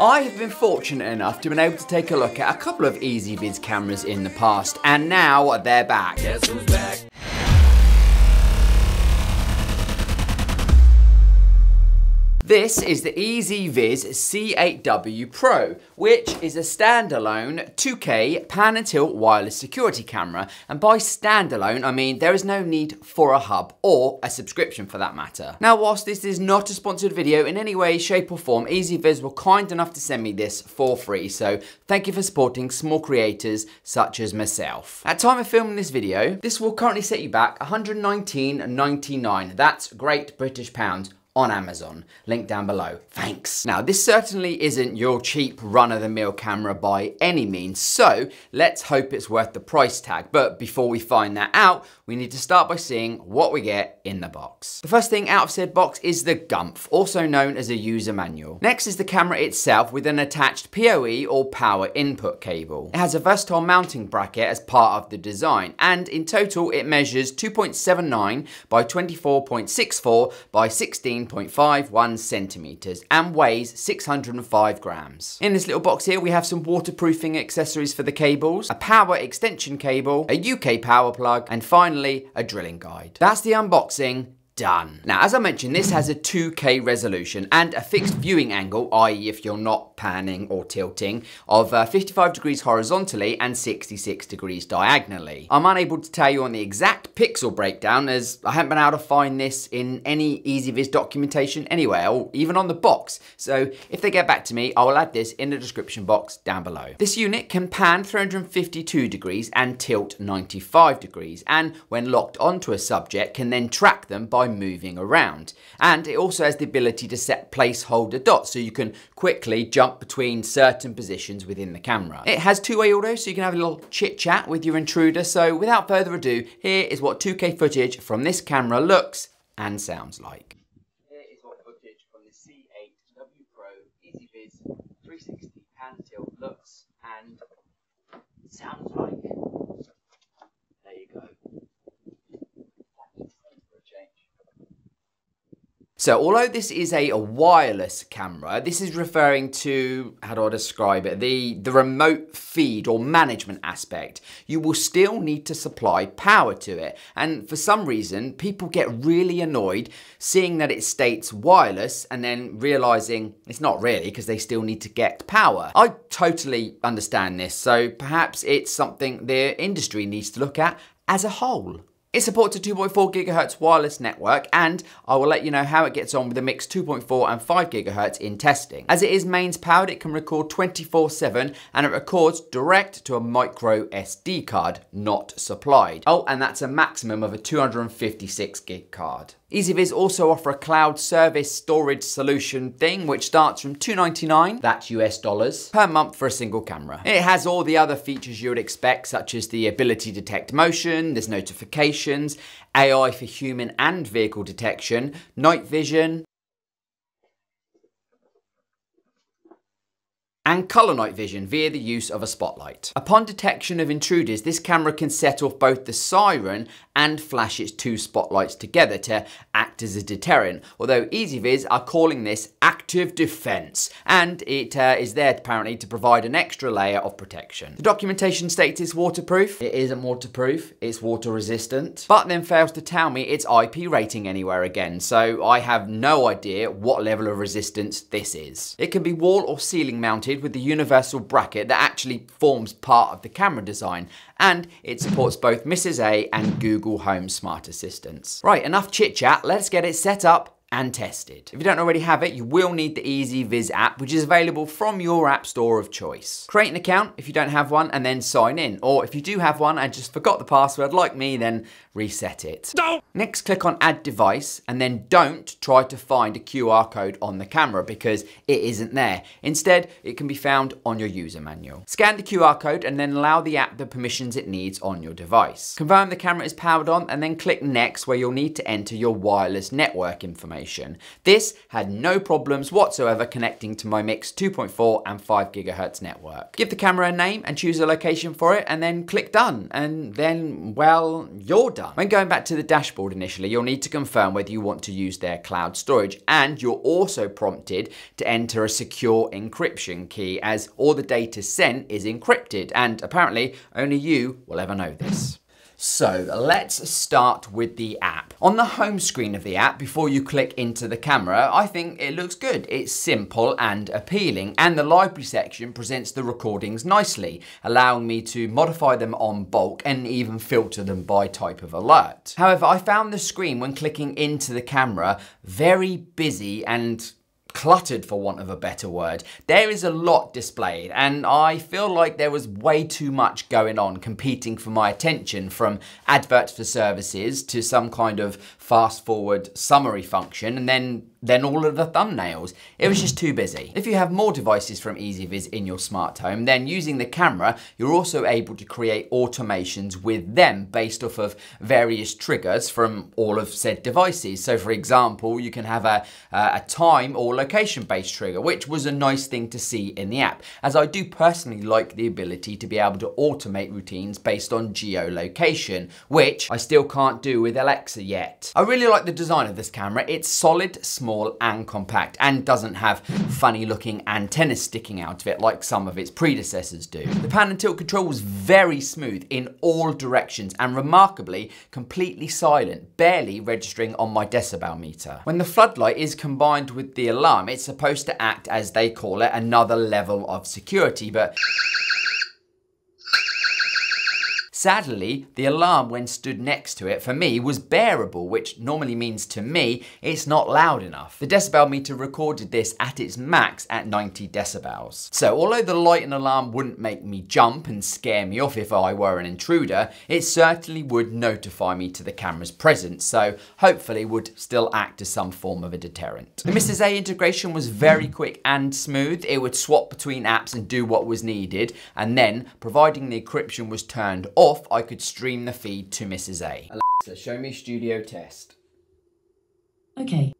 I have been fortunate enough to have been able to take a look at a couple of EZVIZ cameras in the past, and now they're back. Guess who's back? This is the EZVIZ C8W Pro, which is a standalone 2K pan and tilt wireless security camera. And by standalone, I mean there is no need for a hub or a subscription for that matter. Now, whilst this is not a sponsored video in any way, shape or form, EZVIZ were kind enough to send me this for free. So thank you for supporting small creators such as myself. At time of filming this video, this will currently set you back £119.99. That's Great British pounds on Amazon. Link down below. Thanks. Now, this certainly isn't your cheap run-of-the-mill camera by any means, so let's hope it's worth the price tag. But before we find that out, we need to start by seeing what we get in the box. The first thing out of said box is the Gumph, also known as a user manual. Next is the camera itself with an attached PoE or power input cable. It has a versatile mounting bracket as part of the design, and in total it measures 2.79 by 24.64 by 16.51 centimeters and weighs 605 grams. In this little box here we have some waterproofing accessories for the cables, a power extension cable, a UK power plug, and finally a drilling guide. That's the unboxing. Done. Now, as I mentioned, this has a 2K resolution and a fixed viewing angle, i.e. if you're not panning or tilting, of 55 degrees horizontally and 66 degrees diagonally. I'm unable to tell you on the exact pixel breakdown as I haven't been able to find this in any EZVIZ documentation anywhere or even on the box. So if they get back to me, I will add this in the description box down below. This unit can pan 352 degrees and tilt 95 degrees, and when locked onto a subject can then track them by moving around. And it also has the ability to set placeholder dots so you can quickly jump between certain positions within the camera. It has two-way audio so you can have a little chit chat with your intruder. So without further ado, here is what 2K footage from this camera looks and sounds like. Here is what footage from the C8W Pro EZVIZ 360 pan tilt looks and sounds like. There you go. So although this is a wireless camera, this is referring to, how do I describe it, the remote feed or management aspect. You will still need to supply power to it. And for some reason, people get really annoyed seeing that it states wireless and then realizing it's not really because they still need to get power. I totally understand this, so perhaps it's something the industry needs to look at as a whole. It supports a 2.4 GHz wireless network, and I will let you know how it gets on with a mixed 2.4 and 5 GHz in testing. As it is mains powered, it can record 24/7 and it records direct to a micro SD card, not supplied. Oh, and that's a maximum of a 256 gig card. EZVIZ also offer a cloud service storage solution thing which starts from $299, that's US dollars, per month for a single camera. It has all the other features you would expect, such as the ability to detect motion, there's notifications, AI for human and vehicle detection, night vision, and colour night vision via the use of a spotlight. Upon detection of intruders, this camera can set off both the siren and flash its two spotlights together to act as a deterrent, although EZVIZ are calling this active defense, and it is there apparently to provide an extra layer of protection. The documentation states it's waterproof. It isn't waterproof, it's water resistant, but then fails to tell me its IP rating anywhere again, so I have no idea what level of resistance this is. It can be wall or ceiling mounted with the universal bracket that actually forms part of the camera design, and it supports both Mrs. A and Google Home smart assistants. Right, enough chit chat, let's get it set up and tested. If you don't already have it, you will need the EZVIZ app, which is available from your app store of choice. Create an account if you don't have one and then sign in. Or if you do have one and just forgot the password like me, then reset it. No. Next, click on Add Device and then don't try to find a QR code on the camera because it isn't there. Instead, it can be found on your user manual. Scan the QR code and then allow the app the permissions it needs on your device. Confirm the camera is powered on and then click Next, where you'll need to enter your wireless network information. automation. This had no problems whatsoever connecting to my mixed 2.4 and 5 GHz network. Give the camera a name and choose a location for it, and then click done, and then, well, you're done. When going back to the dashboard initially, you'll need to confirm whether you want to use their cloud storage, and you're also prompted to enter a secure encryption key, as all the data sent is encrypted, and apparently only you will ever know this. So let's start with the app. On the home screen of the app, before you click into the camera, I think it looks good. It's simple and appealing, and the library section presents the recordings nicely, allowing me to modify them on bulk and even filter them by type of alert. However, I found the screen when clicking into the camera very busy and cluttered, for want of a better word. There is a lot displayed, and I feel like there was way too much going on competing for my attention, from adverts for services to some kind of fast forward summary function, and then all of the thumbnails. It was just too busy. If you have more devices from EZVIZ in your smart home, then using the camera, you're also able to create automations with them based off of various triggers from all of said devices. So for example, you can have a time or location-based trigger, which was a nice thing to see in the app, as I do personally like the ability to be able to automate routines based on geolocation, which I still can't do with Alexa yet. I really like the design of this camera. It's solid, small and compact, and doesn't have funny looking antennas sticking out of it like some of its predecessors do. The pan and tilt control was very smooth in all directions and remarkably completely silent, barely registering on my decibel meter. When the floodlight is combined with the alarm, it's supposed to act, as they call it, another level of security, but sadly, the alarm when stood next to it for me was bearable, which normally means to me it's not loud enough. The decibel meter recorded this at its max at 90 decibels. So although the light and alarm wouldn't make me jump and scare me off if I were an intruder, it certainly would notify me to the camera's presence, so hopefully would still act as some form of a deterrent. The Mrs. A integration was very quick and smooth. It would swap between apps and do what was needed, and then, providing the encryption was turned off, I could stream the feed to Mrs. A. Alexa, show me studio test. Okay.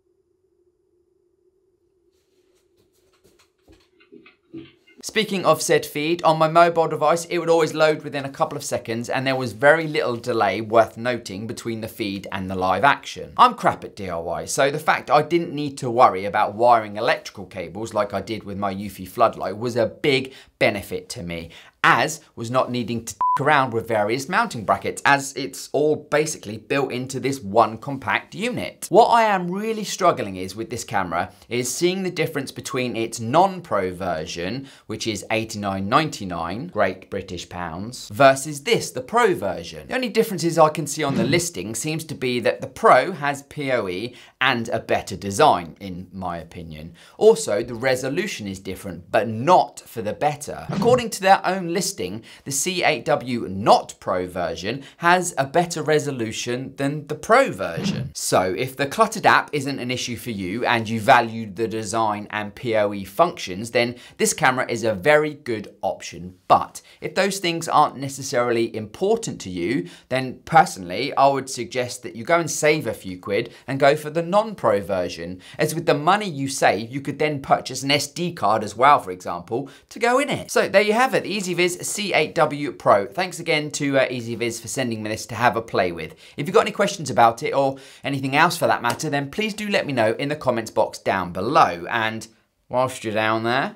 Speaking of said feed, on my mobile device it would always load within a couple of seconds, and there was very little delay worth noting between the feed and the live action. I'm crap at DIY, so the fact I didn't need to worry about wiring electrical cables like I did with my Eufy floodlight was a big benefit to me, as was not needing to around with various mounting brackets, as it's all basically built into this one compact unit. What I am really struggling with this camera is seeing the difference between its non-pro version, which is $89.99 Great British pounds, versus this, the pro version. The only differences I can see on the listing seems to be that the pro has PoE and a better design, in my opinion. Also, the resolution is different, but not for the better. According to their own listing, the C8W not Pro version has a better resolution than the Pro version. So if the cluttered app isn't an issue for you and you value the design and PoE functions, then this camera is a very good option. But if those things aren't necessarily important to you, then personally I would suggest that you go and save a few quid and go for the non-Pro version, as with the money you save you could then purchase an SD card as well, for example, to go in it. So there you have it, the EZVIZ C8W Pro. Thanks again to EZVIZ for sending me this to have a play with. If you've got any questions about it, or anything else for that matter, then please do let me know in the comments box down below. And whilst you're down there,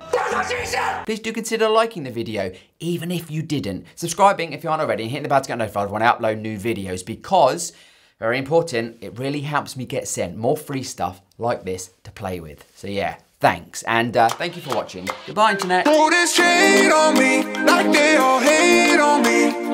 please do consider liking the video, even if you didn't. Subscribing if you aren't already, and hitting the bell to get notified when I upload new videos, because, very important, it really helps me get sent more free stuff like this to play with. So yeah, thanks, and thank you for watching. Goodbye, internet. Throw this shade on me like they all hate on me.